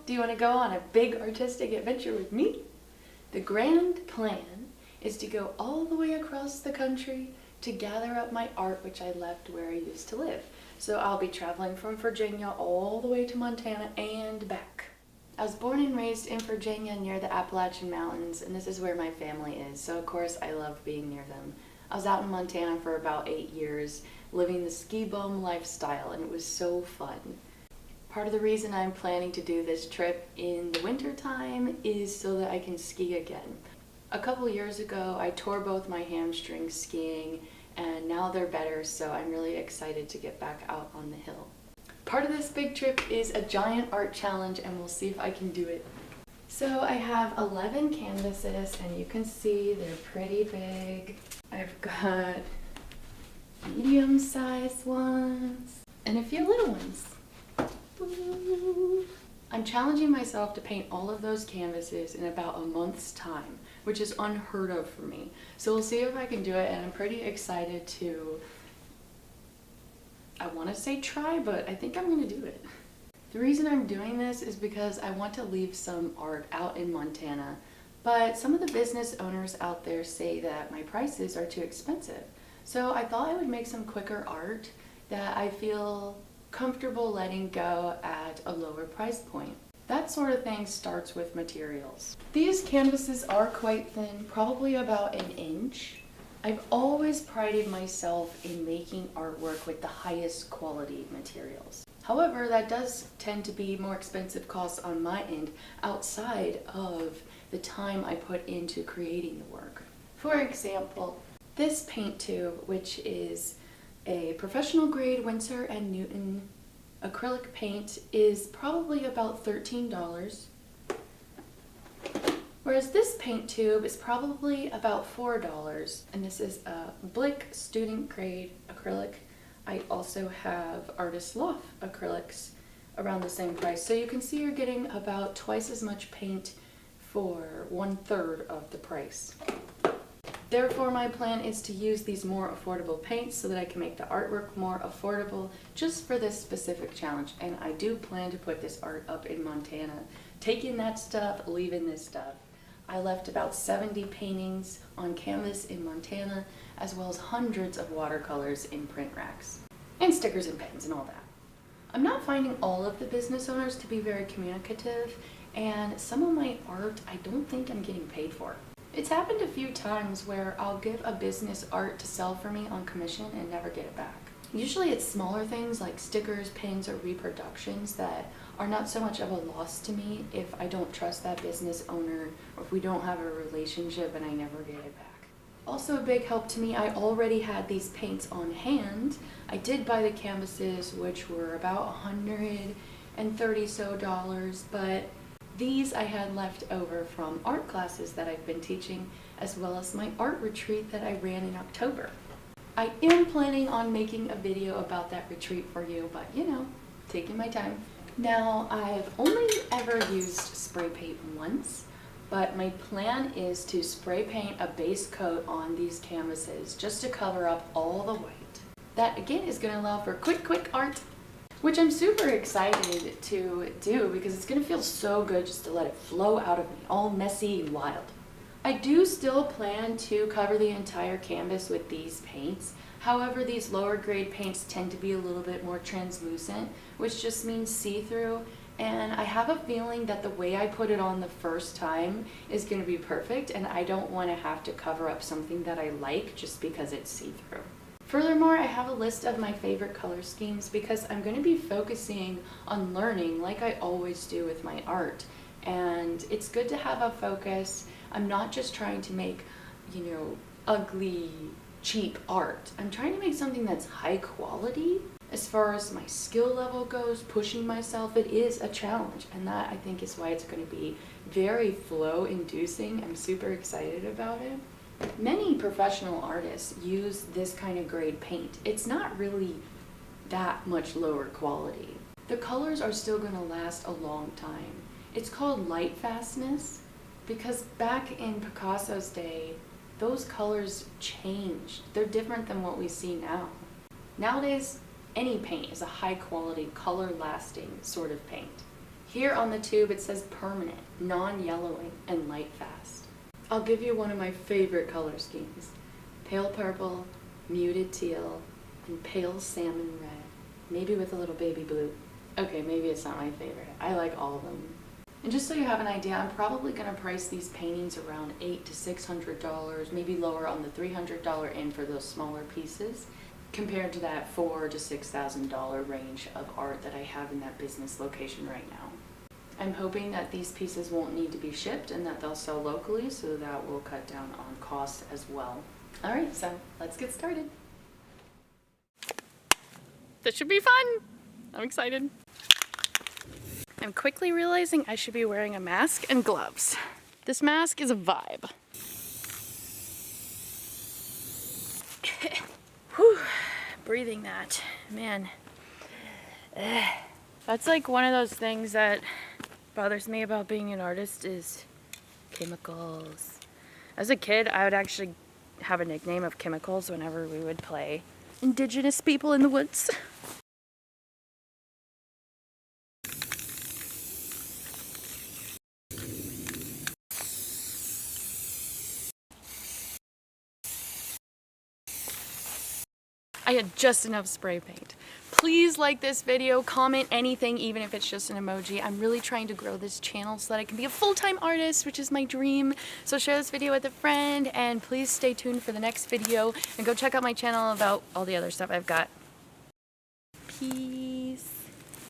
Do you want to go on a big artistic adventure with me? The grand plan is to go all the way across the country to gather up my art which I left where I used to live. So I'll be traveling from Virginia all the way to Montana and back. I was born and raised in Virginia near the Appalachian Mountains, and this is where my family is, so of course I love being near them. I was out in Montana for about 8 years, living the ski bum lifestyle, and it was so fun. Part of the reason I'm planning to do this trip in the winter time is so that I can ski again. A couple years ago, I tore both my hamstrings skiing, and now they're better, so I'm really excited to get back out on the hill. Part of this big trip is a giant art challenge, and we'll see if I can do it. So I have 11 canvases, and you can see they're pretty big. I've got medium-sized ones and a few little ones. I'm challenging myself to paint all of those canvases in about a month's time, which is unheard of for me. So we'll see if I can do it, and I'm pretty excited to, I want to say try, but I think I'm going to do it. The reason I'm doing this is because I want to leave some art out in Montana, but some of the business owners out there say that my prices are too expensive. So I thought I would make some quicker art that I feel comfortable letting go at a lower price point. That sort of thing starts with materials. These canvases are quite thin, probably about 1 inch. I've always prided myself in making artwork with the highest quality materials. However, that does tend to be more expensive costs on my end outside of the time I put into creating the work. For example, this paint tube, which is a professional grade Winsor & Newton acrylic paint, is probably about $13. Whereas this paint tube is probably about $4, and this is a Blick student grade acrylic. I also have Artist Loft acrylics around the same price. So you can see you're getting about twice as much paint for 1/3 of the price. Therefore, my plan is to use these more affordable paints so that I can make the artwork more affordable just for this specific challenge. And I do plan to put this art up in Montana, taking that stuff, leaving this stuff. I left about 70 paintings on canvas in Montana, as well as hundreds of watercolors in print racks, and stickers and pens and all that. I'm not finding all of the business owners to be very communicative, and some of my art I don't think I'm getting paid for. It's happened a few times where I'll give a business art to sell for me on commission and never get it back. Usually it's smaller things like stickers, pins, or reproductions that are not so much of a loss to me if I don't trust that business owner or if we don't have a relationship and I never get it back. Also a big help to me, I already had these paints on hand. I did buy the canvases, which were about $130 so, but these I had left over from art classes that I've been teaching, as well as my art retreat that I ran in October. I am planning on making a video about that retreat for you, but you know, taking my time. Now, I've only ever used spray paint once, but my plan is to spray paint a base coat on these canvases just to cover up all the white. That again is going to allow for quick art, which I'm super excited to do because it's going to feel so good just to let it flow out of me, all messy and wild. I do still plan to cover the entire canvas with these paints. However, these lower grade paints tend to be a little bit more translucent, which just means see-through. And I have a feeling that the way I put it on the first time is going to be perfect, and I don't want to have to cover up something that I like just because it's see-through. Furthermore, I have a list of my favorite color schemes because I'm going to be focusing on learning like I always do with my art. And it's good to have a focus. I'm not just trying to make, ugly, cheap art. I'm trying to make something that's high quality. As far as my skill level goes, pushing myself, it is a challenge. And that, I think, is why it's going to be very flow-inducing. I'm super excited about it. Many professional artists use this kind of grade paint. It's not really that much lower quality. The colors are still going to last a long time. It's called lightfastness because back in Picasso's day, those colors changed. They're different than what we see now. Nowadays, any paint is a high quality, color lasting sort of paint. Here on the tube it says permanent, non-yellowing, and light fast. I'll give you one of my favorite color schemes. Pale purple, muted teal, and pale salmon red. Maybe with a little baby blue. Okay, maybe it's not my favorite. I like all of them. And just so you have an idea, I'm probably going to price these paintings around $800 to $600, maybe lower on the $300 end for those smaller pieces, compared to that $4,000 to $6,000 range of art that I have in that business location right now. I'm hoping that these pieces won't need to be shipped and that they'll sell locally, so that will cut down on costs as well. Alright, so let's get started. This should be fun! I'm excited. I'm quickly realizing I should be wearing a mask and gloves. This mask is a vibe. Whew, breathing that, man. That's like one of those things that bothers me about being an artist is chemicals. As a kid, I would actually have a nickname of Chemicals whenever we would play Indigenous people in the woods. I had just enough spray paint. Please like this video, comment anything, even if it's just an emoji. I'm really trying to grow this channel so that I can be a full-time artist, which is my dream. So share this video with a friend, and please stay tuned for the next video, and go check out my channel about all the other stuff I've got. Peace.